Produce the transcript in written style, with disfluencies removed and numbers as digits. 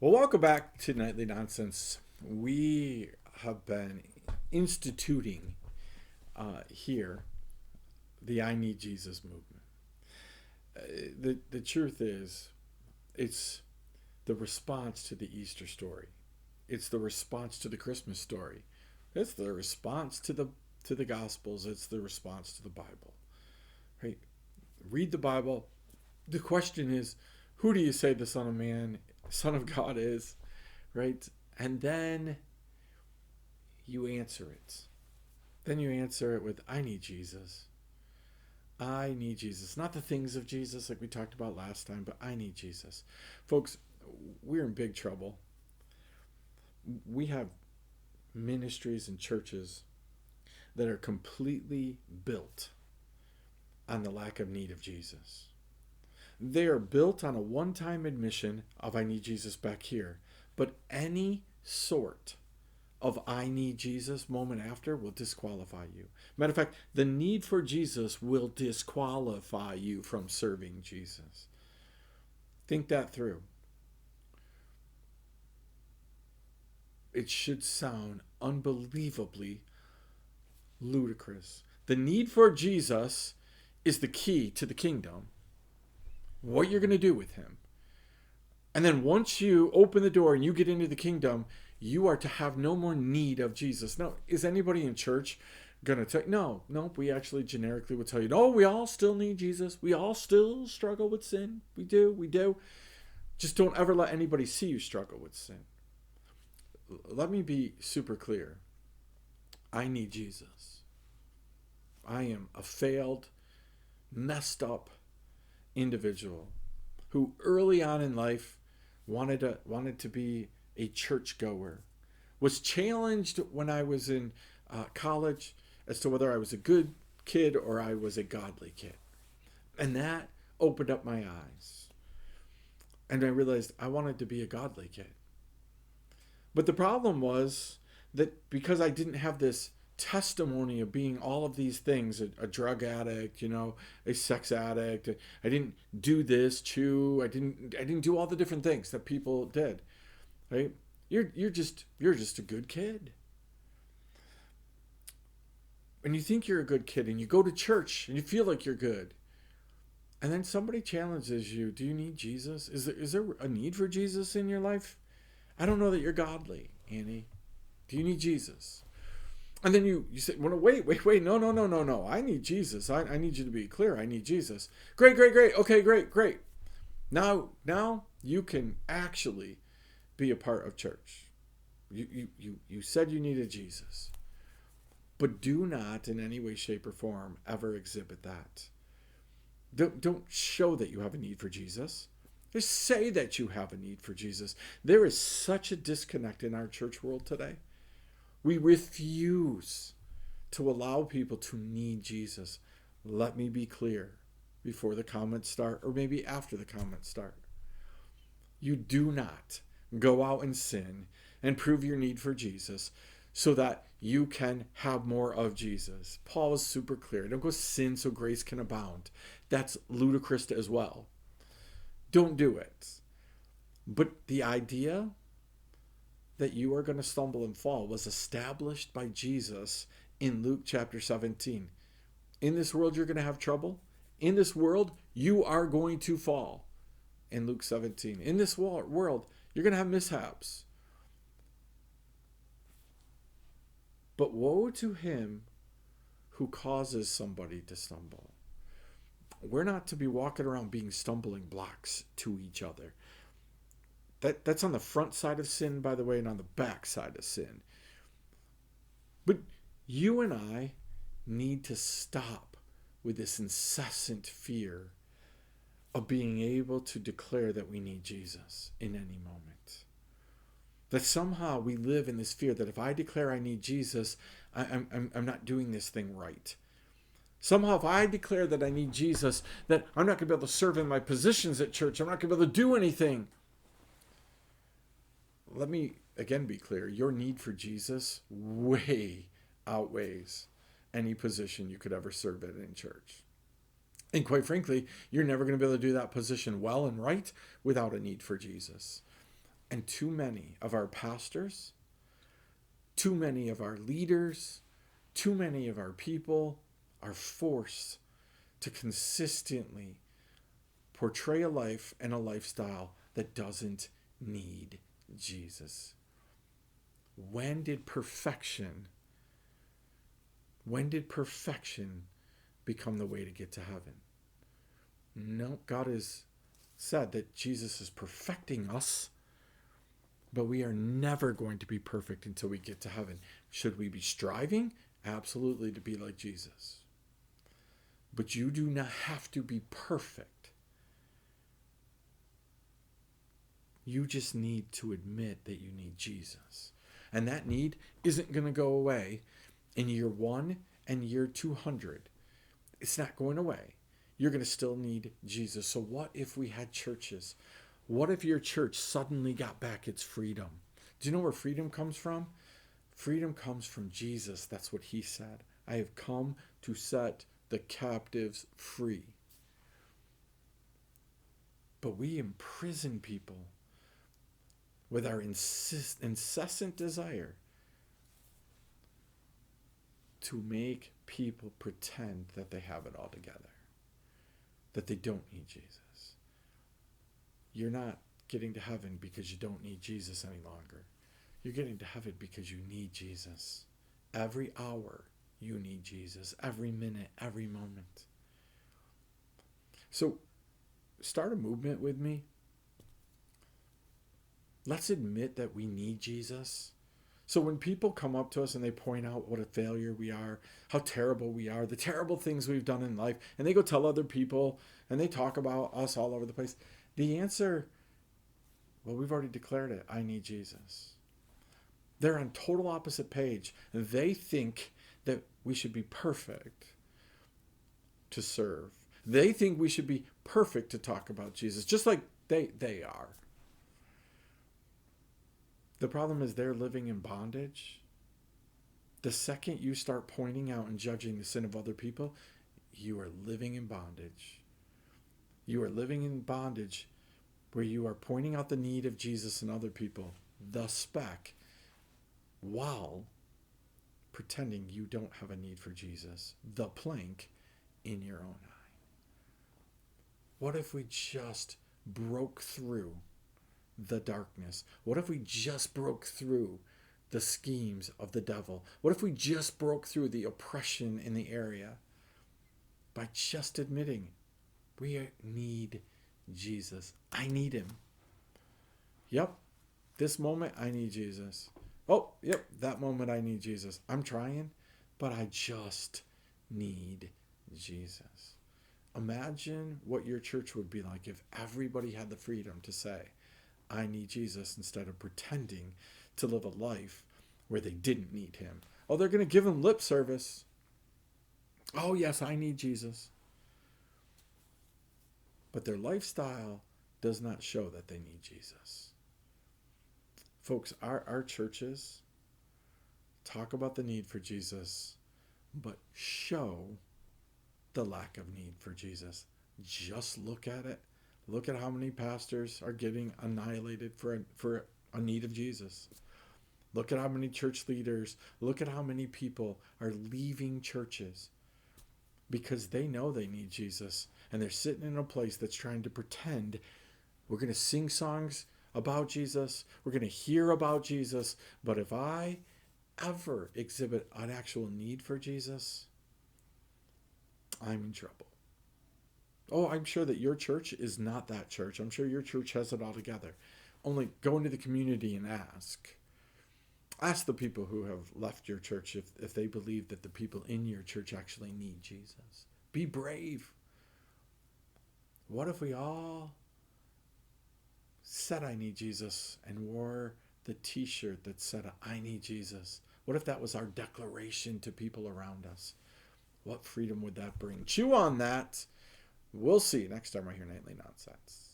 Well, welcome back to Nightly Nonsense. We have been instituting here the I Need Jesus movement. The truth is, it's the response to the Easter story. It's the response to the Christmas story. It's the response to the Gospels. It's the response to the Bible. Right? Read the Bible. The question is, who do you say the Son of God is? Right? And then you answer it. Then you answer it with, I need Jesus. I need Jesus. Not the things of Jesus like we talked about last time, but I need Jesus. Folks, we're in big trouble. We have ministries and churches that are completely built on the lack of need of Jesus. They are built on a one-time admission of I need Jesus back here. But any sort of I need Jesus moment after will disqualify you. Matter of fact, the need for Jesus will disqualify you from serving Jesus. Think that through. It should sound unbelievably ludicrous. The need for Jesus is the key to the kingdom. What you're going to do with him. And then once you open the door and you get into the kingdom, you are to have no more need of Jesus. Now, is anybody in church going to tell you? No, we actually generically would tell you, no, we all still need Jesus. We all still struggle with sin. We do. Just don't ever let anybody see you struggle with sin. Let me be super clear. I need Jesus. I am a failed, messed up individual who early on in life wanted to be a churchgoer, was challenged when I was in college as to whether I was a good kid or I was a godly kid. And that opened up my eyes. And I realized I wanted to be a godly kid. But the problem was that because I didn't have this testimony of being all of these things, a drug addict, a sex addict, I didn't do this, I didn't do all the different things that people did. Right? You're just a good kid. And you think you're a good kid and you go to church and you feel like you're good. And then somebody challenges you, do you need Jesus? Is there a need for Jesus in your life? I don't know that you're godly, Annie. Do you need Jesus? And then you say, well, wait, no. I need Jesus. I need you to be clear. I need Jesus. Great. Okay, great. Now you can actually be a part of church. You said you needed Jesus. But do not in any way, shape, or form ever exhibit that. Don't show that you have a need for Jesus. Just say that you have a need for Jesus. There is such a disconnect in our church world today. We refuse to allow people to need Jesus. Let me be clear before the comments start, or maybe after the comments start. You do not go out and sin and prove your need for Jesus so that you can have more of Jesus. Paul is super clear. Don't go sin so grace can abound. That's ludicrous as well. Don't do it. But the idea that you are going to stumble and fall was established by Jesus in Luke chapter 17. In this world, you're going to have trouble. In this world, you are going to fall. In Luke 17. In this world, you're going to have mishaps. But woe to him who causes somebody to stumble. We're not to be walking around being stumbling blocks to each other. That's on the front side of sin, by the way, and on the back side of sin. But you and I need to stop with this incessant fear of being able to declare that we need Jesus in any moment. That somehow we live in this fear that if I declare I need Jesus, I'm not doing this thing right. Somehow if I declare that I need Jesus, that I'm not going to be able to serve in my positions at church, I'm not going to be able to do anything. Let me again be clear. Your need for Jesus way outweighs any position you could ever serve in church. And quite frankly, you're never going to be able to do that position well and right without a need for Jesus. And too many of our pastors, too many of our leaders, too many of our people are forced to consistently portray a life and a lifestyle that doesn't need Jesus. When did perfection become the way to get to heaven? No, God has said that Jesus is perfecting us, but we are never going to be perfect until we get to heaven. Should we be striving? Absolutely, to be like Jesus. But you do not have to be perfect. You just need to admit that you need Jesus. And that need isn't going to go away in year 1 and year 200. It's not going away. You're going to still need Jesus. So what if we had churches? What if your church suddenly got back its freedom? Do you know where freedom comes from? Freedom comes from Jesus. That's what he said. I have come to set the captives free. But we imprison people with our incessant desire to make people pretend that they have it all together, that they don't need Jesus. You're not getting to heaven because you don't need Jesus any longer. You're getting to heaven because you need Jesus. Every hour you need Jesus. Every minute, every moment. So start a movement with me. Let's admit that we need Jesus. So when people come up to us and they point out what a failure we are, how terrible we are, the terrible things we've done in life, and they go tell other people and they talk about us all over the place, the answer, well, we've already declared it. I need Jesus. They're on total opposite page. They think that we should be perfect to serve. They think we should be perfect to talk about Jesus, just like they are. The problem is they're living in bondage. The second you start pointing out and judging the sin of other people, you are living in bondage. You are living in bondage where you are pointing out the need of Jesus and other people, the speck, while pretending you don't have a need for Jesus, the plank in your own eye. What if we just broke through the darkness? What if we just broke through the schemes of the devil? What if we just broke through the oppression in the area by just admitting we need Jesus? I need him. Yep, this moment I need Jesus. Oh, yep, that moment I need Jesus. I'm trying, but I just need Jesus. Imagine what your church would be like if everybody had the freedom to say, I need Jesus, instead of pretending to live a life where they didn't need him. Oh, they're going to give him lip service. Oh, yes, I need Jesus. But their lifestyle does not show that they need Jesus. Folks, our churches talk about the need for Jesus, but show the lack of need for Jesus. Just look at it. Look at how many pastors are getting annihilated for a need of Jesus. Look at how many church leaders, look at how many people are leaving churches because they know they need Jesus, and they're sitting in a place that's trying to pretend we're going to sing songs about Jesus, we're going to hear about Jesus, but if I ever exhibit an actual need for Jesus, I'm in trouble. Oh, I'm sure that your church is not that church. I'm sure your church has it all together. Only go into the community and ask. Ask the people who have left your church if they believe that the people in your church actually need Jesus. Be brave. What if we all said I need Jesus and wore the t-shirt that said I need Jesus? What if that was our declaration to people around us? What freedom would that bring? Chew on that. We'll see you next time right here, Nightly Nonsense.